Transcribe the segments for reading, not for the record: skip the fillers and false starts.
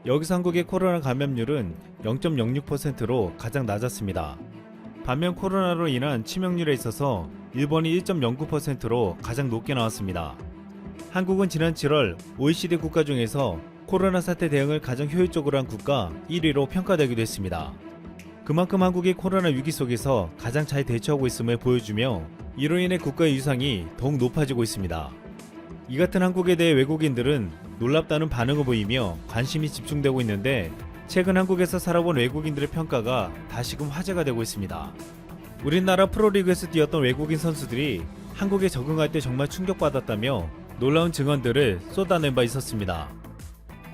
여기서 한국의 코로나 감염률은 0.06%로 가장 낮았습니다. 반면 코로나로 인한 치명률에 있어서 일본이 1.09%로 가장 높게 나왔습니다. 한국은 지난 7월 OECD 국가 중에서 코로나 사태 대응을 가장 효율적으로 한 국가 1위로 평가되기도 했습니다. 그만큼 한국이 코로나 위기 속에서 가장 잘 대처하고 있음을 보여주며 이로 인해 국가의 위상이 더욱 높아지고 있습니다. 이 같은 한국에 대해 외국인들은 놀랍다는 반응을 보이며 관심이 집중되고 있는데 최근 한국에서 살아본 외국인들의 평가가 다시금 화제가 되고 있습니다. 우리나라 프로리그에서 뛰었던 외국인 선수들이 한국에 적응할 때 정말 충격받았다며 놀라운 증언들을 쏟아낸 바 있었습니다.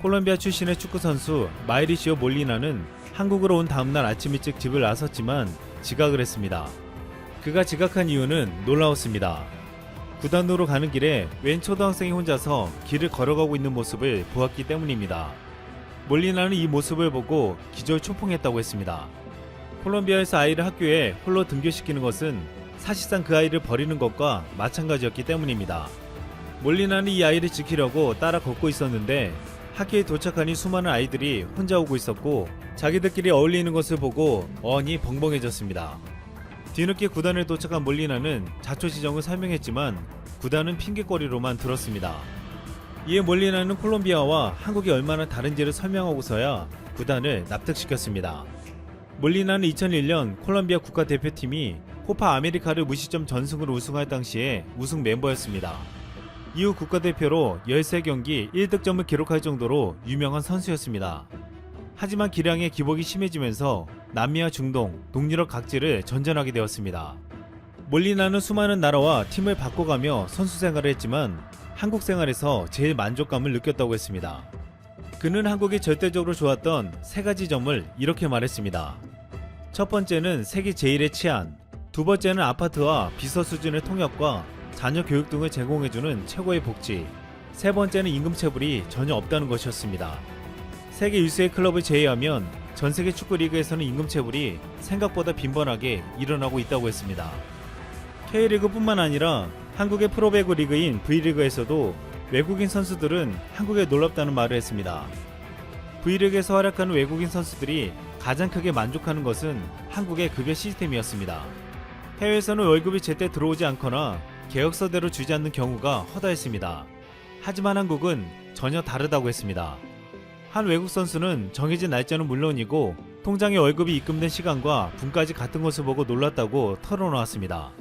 콜롬비아 출신의 축구선수 마이리시오 몰리나는 한국으로 온 다음날 아침 일찍 집을 나섰지만 지각을 했습니다. 그가 지각한 이유는 놀라웠습니다. 구단으로 가는 길에 웬 초등학생이 혼자서 길을 걸어가고 있는 모습을 보았기 때문입니다. 몰리나는 이 모습을 보고 기절초풍했다고 했습니다. 콜롬비아에서 아이를 학교에 홀로 등교시키는 것은 사실상 그 아이를 버리는 것과 마찬가지였기 때문입니다. 몰리나는 이 아이를 지키려고 따라 걷고 있었는데 학교에 도착하니 수많은 아이들이 혼자 오고 있었고 자기들끼리 어울리는 것을 보고 어안이 벙벙해졌습니다. 뒤늦게 구단에 도착한 몰리나는 자초지정을 설명했지만 구단은 핑계거리로만 들었습니다. 이에 몰리나는 콜롬비아와 한국이 얼마나 다른지를 설명하고서야 구단을 납득시켰습니다. 몰리나는 2001년 콜롬비아 국가대표팀이 코파 아메리카를 무시점 전승으로 우승할 당시에 우승 멤버였습니다. 이후 국가대표로 13경기 1득점을 기록할 정도로 유명한 선수였습니다. 하지만 기량의 기복이 심해지면서 남미와 중동, 동유럽 각지를 전전하게 되었습니다. 몰리나는 수많은 나라와 팀을 바꿔가며 선수 생활을 했지만 한국 생활에서 제일 만족감을 느꼈다고 했습니다. 그는 한국이 절대적으로 좋았던 세 가지 점을 이렇게 말했습니다. 첫 번째는 세계 제1의 치안, 두 번째는 아파트와 비서 수준의 통역과 자녀 교육 등을 제공해주는 최고의 복지, 세 번째는 임금체불이 전혀 없다는 것이었습니다. 세계 유수의 클럽을 제외하면 전 세계 축구 리그에서는 임금체불이 생각보다 빈번하게 일어나고 있다고 했습니다. K리그뿐만 아니라 한국의 프로배구 리그인 V리그에서도 외국인 선수들은 한국에 놀랍다는 말을 했습니다. V리그에서 활약하는 외국인 선수들이 가장 크게 만족하는 것은 한국의 급여 시스템이었습니다. 해외에서는 월급이 제때 들어오지 않거나 계약서대로 주지 않는 경우가 허다했습니다. 하지만 한국은 전혀 다르다고 했습니다. 한 외국 선수는 정해진 날짜는 물론이고 통장에 월급이 입금된 시간과 분까지 같은 것을 보고 놀랐다고 털어놓았습니다.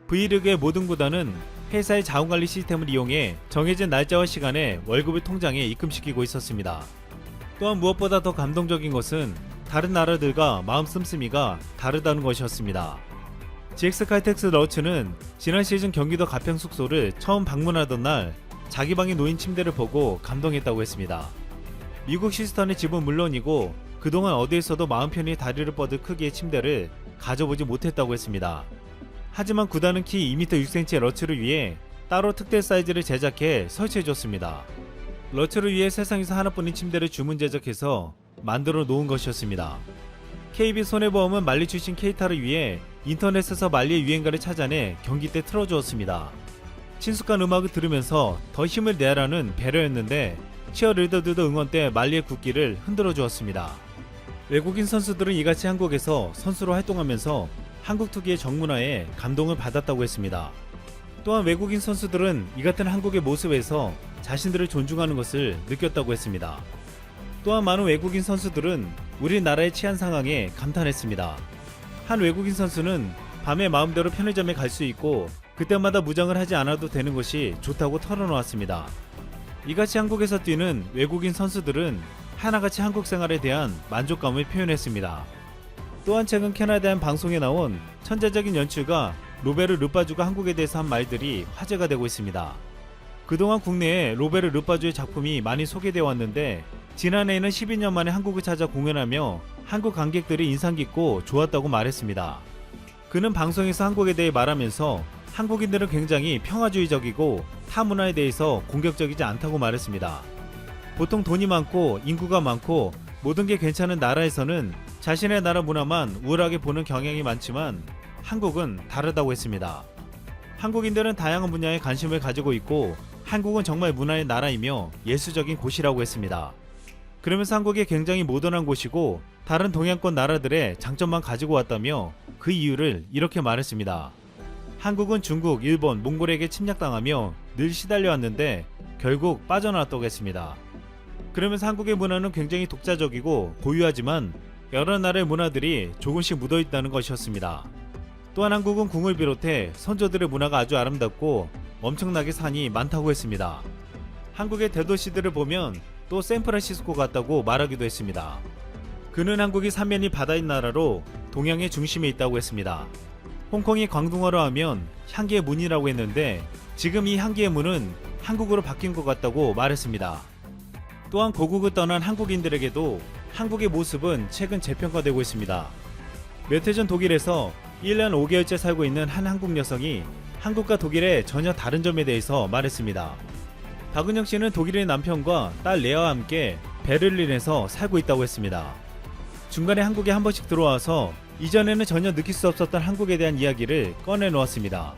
V리그의 모든 구단은 회사의 자원관리 시스템을 이용해 정해진 날짜와 시간에 월급을 통장에 입금시키고 있었습니다. 또한 무엇보다 더 감동적인 것은 다른 나라들과 마음 씀씀이가 다르다는 것이었습니다. GX 칼텍스 러츠는 지난 시즌 경기도 가평 숙소를 처음 방문하던 날 자기 방에 놓인 침대를 보고 감동했다고 했습니다. 미국 시스턴의 집은 물론이고 그동안 어디에서도 마음 편히 다리를 뻗을 크기의 침대를 가져보지 못했다고 했습니다. 하지만 구단은 키 2m 6cm의 러츠를 위해 따로 특대 사이즈를 제작해 설치해줬습니다. 러츠를 위해 세상에서 하나뿐인 침대를 주문 제작해서 만들어 놓은 것이었습니다. KB 손해보험은 말리 출신 케이타를 위해 인터넷에서 말리의 유행가를 찾아내 경기 때 틀어주었습니다. 친숙한 음악을 들으면서 더 힘을 내라는 배려였는데 치어리더들도 응원 때 말리의 국기를 흔들어 주었습니다. 외국인 선수들은 이같이 한국에서 선수로 활동하면서 한국 특유의 정문화에 감동을 받았다고 했습니다. 또한 외국인 선수들은 이 같은 한국의 모습에서 자신들을 존중하는 것을 느꼈다고 했습니다. 또한 많은 외국인 선수들은 우리나라의 치안 상황에 감탄했습니다. 한 외국인 선수는 밤에 마음대로 편의점에 갈 수 있고 그때마다 무장을 하지 않아도 되는 것이 좋다고 털어놓았습니다. 이같이 한국에서 뛰는 외국인 선수들은 하나같이 한국 생활에 대한 만족감을 표현했습니다. 또한 최근 캐나다의 한 방송에 나온 천재적인 연출가 로베르 르빠주가 한국에 대해서 한 말들이 화제가 되고 있습니다. 그동안 국내에 로베르 르빠주의 작품이 많이 소개되어 왔는데 지난해에는 12년 만에 한국을 찾아 공연하며 한국 관객들이 인상 깊고 좋았다고 말했습니다. 그는 방송에서 한국에 대해 말하면서 한국인들은 굉장히 평화주의적이고 타 문화에 대해서 공격적이지 않다고 말했습니다. 보통 돈이 많고 인구가 많고 모든 게 괜찮은 나라에서는 자신의 나라 문화만 우월하게 보는 경향이 많지만 한국은 다르다고 했습니다. 한국인들은 다양한 분야에 관심을 가지고 있고 한국은 정말 문화의 나라이며 예술적인 곳이라고 했습니다. 그러면서 한국이 굉장히 모던한 곳이고 다른 동양권 나라들의 장점만 가지고 왔다며 그 이유를 이렇게 말했습니다. 한국은 중국, 일본, 몽골에게 침략당하며 늘 시달려 왔는데 결국 빠져나왔다고 했습니다. 그러면서 한국의 문화는 굉장히 독자적이고 고유하지만 여러 나라의 문화들이 조금씩 묻어있다는 것이었습니다. 또한 한국은 궁을 비롯해 선조들의 문화가 아주 아름답고 엄청나게 산이 많다고 했습니다. 한국의 대도시들을 보면 또 샌프란시스코 같다고 말하기도 했습니다. 그는 한국이 삼면이 바다인 나라로 동양의 중심에 있다고 했습니다. 홍콩이 광둥어로 하면 향기의 문이라고 했는데 지금 이 향기의 문은 한국으로 바뀐 것 같다고 말했습니다. 또한 고국을 떠난 한국인들에게도 한국의 모습은 최근 재평가되고 있습니다. 몇 해 전 독일에서 1년 5개월째 살고 있는 한 한국 여성이 한국과 독일의 전혀 다른 점에 대해서 말했습니다. 박은영 씨는 독일의 남편과 딸 레아와 함께 베를린에서 살고 있다고 했습니다. 중간에 한국에 한 번씩 들어와서 이전에는 전혀 느낄 수 없었던 한국에 대한 이야기를 꺼내놓았습니다.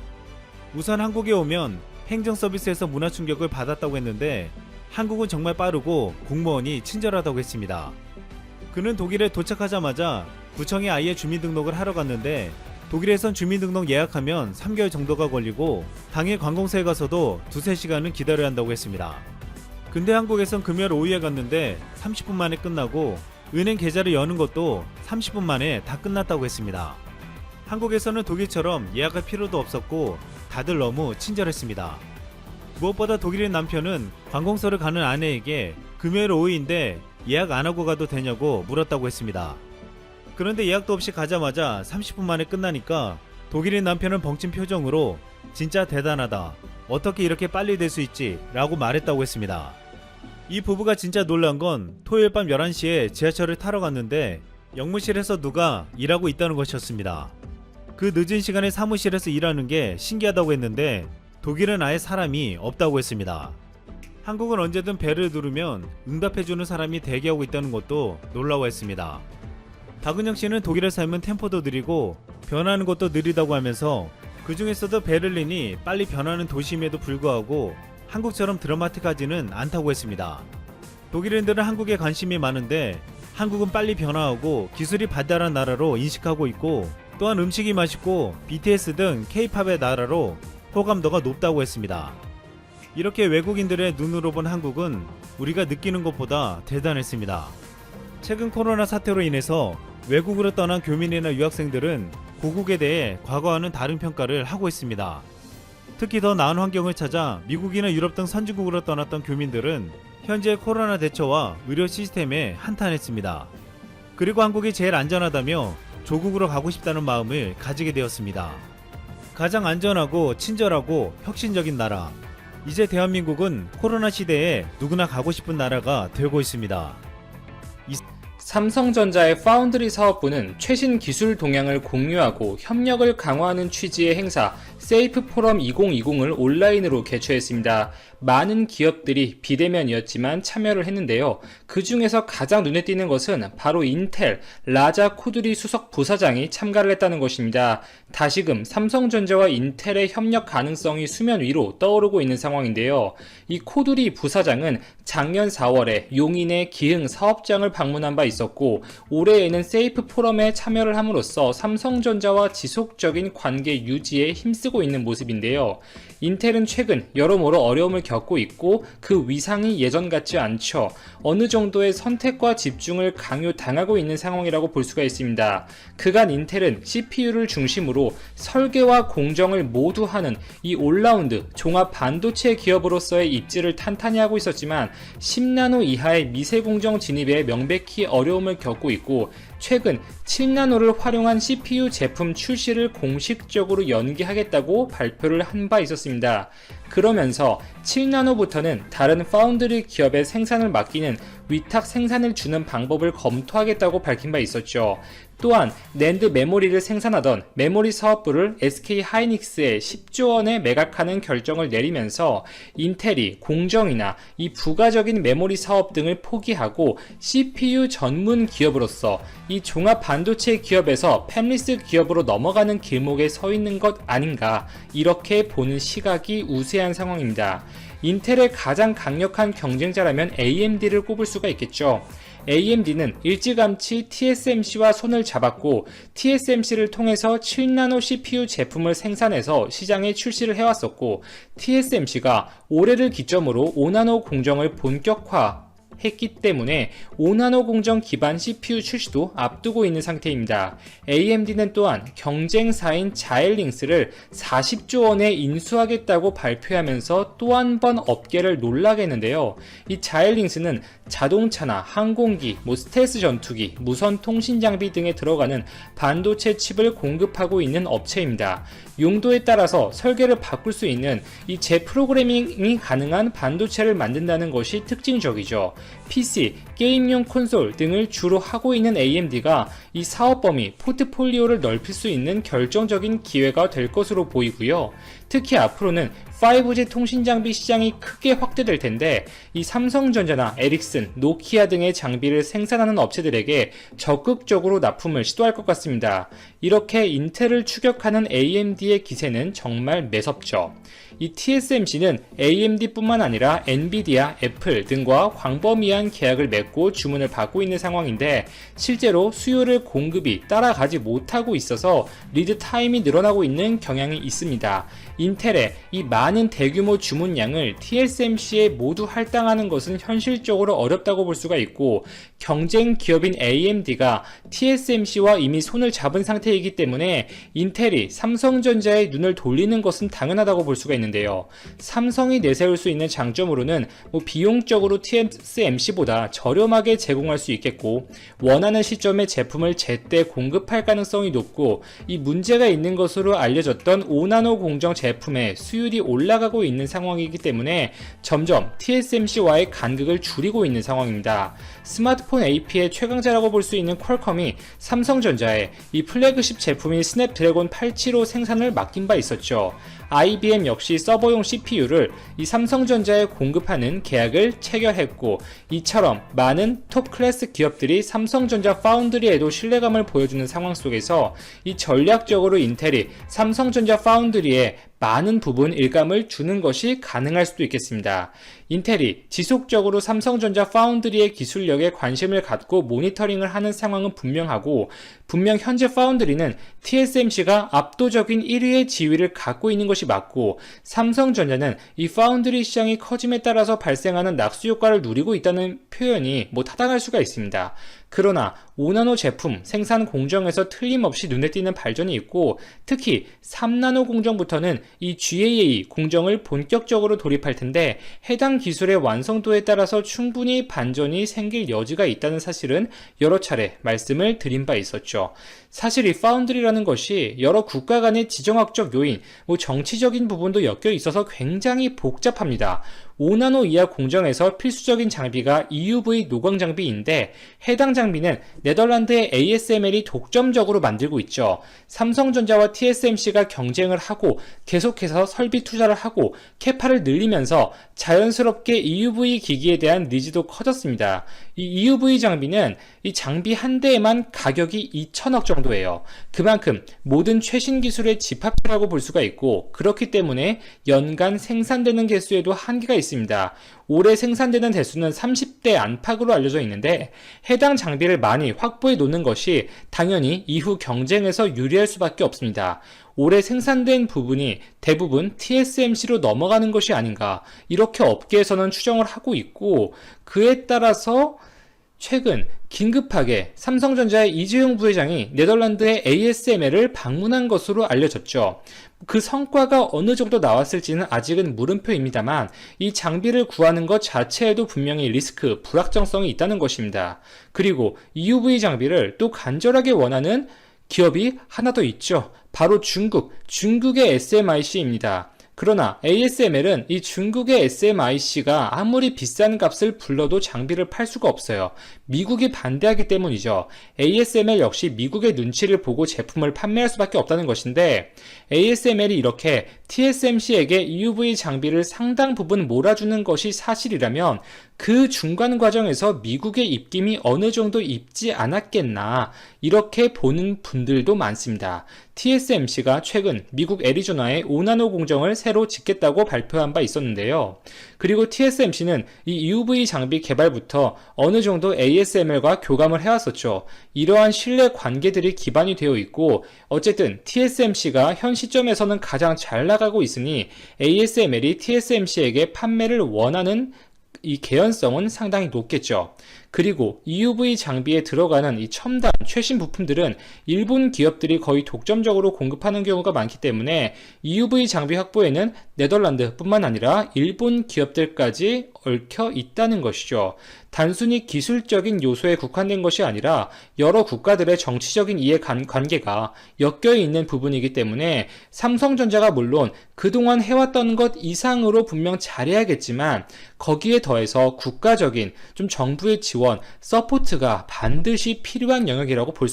우선 한국에 오면 행정 서비스에서 문화 충격을 받았다고 했는데 한국은 정말 빠르고 공무원이 친절하다고 했습니다. 그는 독일에 도착하자마자 구청에 아이의 주민등록을 하러 갔는데 독일에선 주민등록 예약하면 3개월 정도가 걸리고 당일 관공서에 가서도 2-3시간은 기다려야 한다고 했습니다. 근데 한국에선 금요일 오후에 갔는데 30분 만에 끝나고 은행 계좌를 여는 것도 30분 만에 다 끝났다고 했습니다. 한국에서는 독일처럼 예약할 필요도 없었고 다들 너무 친절했습니다. 무엇보다 독일의 남편은 관공서를 가는 아내에게 금요일 오후인데 예약 안 하고 가도 되냐고 물었다고 했습니다. 그런데 예약도 없이 가자마자 30분 만에 끝나니까 독일인 남편은 벙친 표정으로 진짜 대단하다. 어떻게 이렇게 빨리 될 수 있지? 라고 말했다고 했습니다. 이 부부가 진짜 놀란 건 토요일 밤 11시에 지하철을 타러 갔는데 영무실에서 누가 일하고 있다는 것이었습니다. 그 늦은 시간에 사무실에서 일하는 게 신기하다고 했는데 독일은 아예 사람이 없다고 했습니다. 한국은 언제든 벨을 누르면 응답해주는 사람이 대기하고 있다는 것도 놀라워했습니다. 박은영 씨는 독일에 살면 템포도 느리고 변하는 것도 느리다고 하면서 그 중에서도 베를린이 빨리 변하는 도시임에도 불구하고 한국처럼 드라마틱하지는 않다고 했습니다. 독일인들은 한국에 관심이 많은데 한국은 빨리 변화하고 기술이 발달한 나라로 인식하고 있고 또한 음식이 맛있고 BTS 등 K-팝의 나라로 호감도가 높다고 했습니다. 이렇게 외국인들의 눈으로 본 한국은 우리가 느끼는 것보다 대단했습니다. 최근 코로나 사태로 인해서 외국으로 떠난 교민이나 유학생들은 고국에 대해 과거와는 다른 평가를 하고 있습니다. 특히 더 나은 환경을 찾아 미국이나 유럽 등 선진국으로 떠났던 교민들은 현재 코로나 대처와 의료 시스템에 한탄했습니다. 그리고 한국이 제일 안전하다며 조국으로 가고 싶다는 마음을 가지게 되었습니다. 가장 안전하고 친절하고 혁신적인 나라. 이제 대한민국은 코로나 시대에 누구나 가고 싶은 나라가 되고 있습니다. 삼성전자의 파운드리 사업부는 최신 기술 동향을 공유하고 협력을 강화하는 취지의 행사 세이프 포럼 2020을 온라인으로 개최했습니다. 많은 기업들이 비대면이었지만 참여를 했는데요. 그 중에서 가장 눈에 띄는 것은 바로 인텔 라자 코드리 수석 부사장이 참가를 했다는 것입니다. 다시금 삼성전자와 인텔의 협력 가능성이 수면 위로 떠오르고 있는 상황인데요. 이 코드리 부사장은 작년 4월에 용인의 기흥 사업장을 방문한 바 있었고 올해에는 세이프 포럼에 참여를 함으로써 삼성전자와 지속적인 관계 유지에 힘쓰고 있는 모습인데요. 인텔은 최근 여러모로 어려움을 겪고 있고 그 위상이 예전 같지 않죠. 어느 정도의 선택과 집중을 강요당하고 있는 상황이라고 볼 수가 있습니다. 그간 인텔은 CPU를 중심으로 설계와 공정을 모두 하는 이 올라운드 종합 반도체 기업으로서의 입지를 탄탄히 하고 있었지만 10나노 이하의 미세공정 진입에 명백히 어려움을 겪고 있고 최근 7나노를 활용한 CPU 제품 출시를 공식적으로 연기하겠다고 발표를 한 바 있었습니다. 그러면서 7나노부터는 다른 파운드리 기업의 생산을 맡기는 위탁 생산을 주는 방법을 검토하겠다고 밝힌 바 있었죠. 또한 낸드 메모리를 생산하던 메모리 사업부를 SK 하이닉스에 10조 원에 매각하는 결정을 내리면서 인텔이 공정이나 이 부가적인 메모리 사업 등을 포기하고 CPU 전문 기업으로서 이 종합 반도체 기업에서 팹리스 기업으로 넘어가는 길목에 서 있는 것 아닌가 이렇게 보는 시각이 우세합니다. 존재한 상황입니다. 인텔의 가장 강력한 경쟁자라면 AMD를 꼽을 수가 있겠죠. AMD는 일찌감치 TSMC와 손을 잡았고 TSMC를 통해서 7나노 CPU 제품을 생산해서 시장에 출시를 해왔었고 TSMC가 올해를 기점으로 5나노 공정을 본격화했기 때문에 5나노 공정 기반 CPU 출시도 앞두고 있는 상태입니다. AMD는 또한 경쟁사인 자일링스를 40조 원에 인수하겠다고 발표하면서 또 한 번 업계를 놀라게 했는데요. 이 자일링스는 자동차나 항공기, 스텔스 전투기, 무선 통신 장비 등에 들어가는 반도체 칩을 공급하고 있는 업체입니다. 용도에 따라서 설계를 바꿀 수 있는 이 재프로그래밍이 가능한 반도체를 만든다는 것이 특징적이죠. PC, 게임용 콘솔 등을 주로 하고 있는 AMD가 이 사업 범위, 포트폴리오를 넓힐 수 있는 결정적인 기회가 될 것으로 보이고요. 특히 앞으로는 5G 통신 장비 시장이 크게 확대될 텐데 이 삼성전자나 에릭슨, 노키아 등의 장비를 생산하는 업체들에게 적극적으로 납품을 시도할 것 같습니다. 이렇게 인텔을 추격하는 AMD의 기세는 정말 매섭죠. 이 TSMC는 AMD뿐만 아니라 엔비디아, 애플 등과 광범위한 계약을 맺고 주문을 받고 있는 상황인데 실제로 수요를 공급이 따라가지 못하고 있어서 리드 타임이 늘어나고 있는 경향이 있습니다. 인텔의 이 많은 대규모 주문량을 TSMC에 모두 할당하는 것은 현실적으로 어렵다고 볼 수가 있고 경쟁 기업인 AMD가 TSMC와 이미 손을 잡은 상태이기 때문에 인텔이 삼성전자의 눈을 돌리는 것은 당연하다고 볼 수가 있는데요. 삼성이 내세울 수 있는 장점으로는 비용적으로 TSMC보다 저렴하게 제공할 수 있겠고 원하는 시점에 제품을 제때 공급할 가능성이 높고 이 문제가 있는 것으로 알려졌던 5나노 공정 제품의 수율이 올라가고 있는 상황이기 때문에 점점 TSMC와의 간극을 줄이고 있는 상황입니다. 스마트폰 AP의 최강자라고 볼 수 있는 퀄컴이 삼성전자에 이 플래그십 제품인 스냅드래곤 875 생산을 맡긴 바 있었죠. IBM 역시 서버용 CPU를 이 삼성전자에 공급하는 계약을 체결했고 이처럼 많은 톱 클래스 기업들이 삼성전자 파운드리에도 신뢰감을 보여주는 상황 속에서 이 전략적으로 인텔이 삼성전자 파운드리에 많은 부분 일감을 주는 것이 가능할 수도 있겠습니다. 인텔이 지속적으로 삼성전자 파운드리의 기술력에 관심을 갖고 모니터링을 하는 상황은 분명하고 분명 현재 파운드리는 TSMC가 압도적인 1위의 지위를 갖고 있는 것이 맞고 삼성전자는 이 파운드리 시장이 커짐에 따라서 발생하는 낙수 효과를 누리고 있다는 표현이 타당할 수가 있습니다. 그러나 5나노 제품 생산 공정에서 틀림없이 눈에 띄는 발전이 있고 특히 3나노 공정부터는 이 GAA 공정을 본격적으로 돌입할 텐데 해당 기술의 완성도에 따라서 충분히 반전이 생길 여지가 있다는 사실은 여러 차례 말씀을 드린 바 있었죠. 사실 이 파운드리라는 것이 여러 국가 간의 지정학적 요인, 정치적인 부분도 엮여 있어서 굉장히 복잡합니다. 5나노 이하 공정에서 필수적인 장비가 EUV 노광 장비인데 해당 장비는 네덜란드의 ASML이 독점적으로 만들고 있죠. 삼성전자와 TSMC가 경쟁을 하고 계속해서 설비 투자를 하고 캐파를 늘리면서 자연스럽게 EUV 기기에 대한 니즈도 커졌습니다. 이 EUV 장비는 이 장비 한 대에만 가격이 2천억 정도예요. 그만큼 모든 최신 기술의 집합체라고 볼 수가 있고 그렇기 때문에 연간 생산되는 개수에도 한계가 있습니다. 올해 생산되는 대수는 30대 안팎으로 알려져 있는데 해당 장비를 많이 확보해 놓는 것이 당연히 이후 경쟁에서 유리할 수밖에 없습니다. 올해 생산된 부분이 대부분 TSMC로 넘어가는 것이 아닌가 이렇게 업계에서는 추정을 하고 있고 그에 따라서 최근 긴급하게 삼성전자의 이재용 부회장이 네덜란드의 ASML을 방문한 것으로 알려졌죠. 그 성과가 어느 정도 나왔을지는 아직은 물음표입니다만 이 장비를 구하는 것 자체에도 분명히 리스크, 불확정성이 있다는 것입니다. 그리고 EUV 장비를 또 간절하게 원하는 기업이 하나 더 있죠. 바로 중국의 SMIC입니다. 그러나 ASML은 이 중국의 SMIC가 아무리 비싼 값을 불러도 장비를 팔 수가 없어요. 미국이 반대하기 때문이죠. ASML 역시 미국의 눈치를 보고 제품을 판매할 수밖에 없다는 것인데 ASML이 이렇게 TSMC에게 EUV 장비를 상당 부분 몰아주는 것이 사실이라면 그 중간 과정에서 미국의 입김이 어느 정도 있지 않았겠나 이렇게 보는 분들도 많습니다. TSMC가 최근 미국 애리조나에 5나노 공정을 새로 짓겠다고 발표한 바 있었는데요. 그리고 TSMC는 이 UV 장비 개발부터 어느 정도 ASML과 교감을 해왔었죠. 이러한 신뢰 관계들이 기반이 되어 있고 어쨌든 TSMC가 현 시점에서는 가장 잘 나가고 있으니 ASML이 TSMC에게 판매를 원하는 이 개연성은 상당히 높겠죠. 그리고 EUV 장비에 들어가는 이 첨단 최신 부품들은 일본 기업들이 거의 독점적으로 공급하는 경우가 많기 때문에 EUV 장비 확보에는 네덜란드뿐만 아니라 일본 기업들까지 얽혀 있다는 것이죠. 단순히 기술적인 요소에 국한된 것이 아니라 여러 국가들의 정치적인 이해관계가 엮여 있는 부분이기 때문에 삼성전자가 물론 그동안 해왔던 것 이상으로 분명 잘해야겠지만 거기에 더해서 국가적인 좀 정부의 지원, 서포트가 반드시 필요한 영역이라고 볼 수가